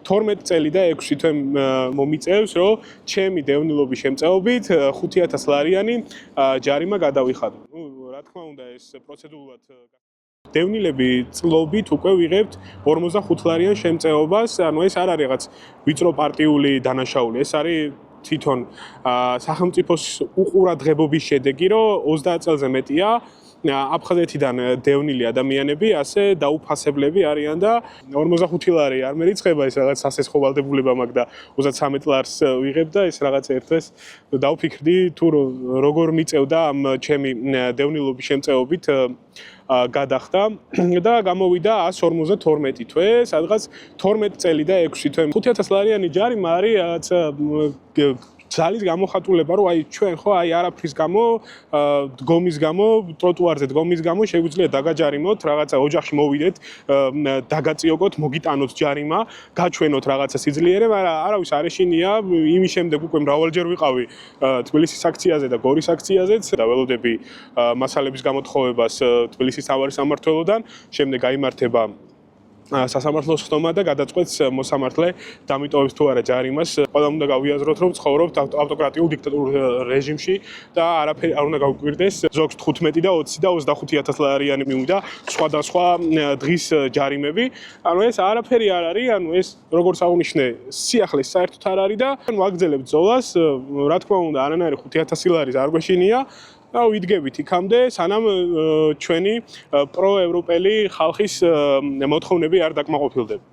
12 წელი და 6 თვე მომიწევს, რომ ჩემი დევნილობის შემწეობით 5000 ლარიანი ჯარიმა გადავიხადო. რა თქმა უნდა, ეს პროცედურულად დევნილები წლობით უკვე ვიღებთ 45 ლარიან შემწეობას, ანუ ეს არ არის რაღაც ვიწრო პარტიული დანაშაული, ეს არის თვითონ სახელმწიფოს უყურადღებობის შედეგი, რომ 30 წელზე მეტია აფხაზეთიდან დევნილი ადამიანები ასე დაუფასებლები არიან და 45 ლარი არ მერიცხება ეს რაღაც სასესხოვალდებულება მაქვს და 33 ლარს ვიღებ და ეს რაღაც ერთეს დავფიქრდი თუ როგორ მიწევდა ამ ჩემი დევნილობის შემწეობით გადახდა და გამოვიდა 152 თვე, სადღაც 12 წელი და 6 თვე. 5000 ლარიანი ჯარიმა არის რაღაც ძალის გამოხატულება, რომ აი ჩვენ ხო აი არაფრის გამო, დგომის გამო, ტროტუარზე დგომის გამო შეგვიძლია დაგაჯარიმოთ, რაღაცა ოჯახში მოვიდეთ, დაგაწიოკოთ, მოგიტანოთ ჯარიმა, გაჩვენოთ რაღაცა სიძლიერე, მაგრამ არავის არ ეშინია, იმის შემდეგ უკვე მრავალჯერ ვიყავი თბილისის აქციაზე და გორის აქციაზეც და ველოდები მასალების გამოთხოვებას თბილისის მთავარი სამმართველოდან, შემდეგ გაიმართება სასამართლოს ხდომა და გადაწყვეტს მოსამართლე დამიტოვებს თუ არა ჯარიმას. ყველა უნდა გავიაზროთ, რომ ცხოვრობთ ავტოკრატიულ დიქტატურულ რეჟიმში და არაფერი არ უნდა გავკვირდეს. ზოგს 15 და 20 და 25000 ლარიანი მივიდა სხვადასხვა დღის ჯარიმები. ანუ ეს არაფერი არ არის, ანუ ეს როგორც აღნიშნე, სიახლეს საერთოდ არ არის და ვაგრძელებთ ბრძოლას. რა თქმა უნდა, არანაირი 5000 ლარის არ გვეშინია. და ვიდგებით იქამდე, სანამ ჩვენი პროევროპელი ხალხის მოთხოვნები არ დაკმაყოფილდება.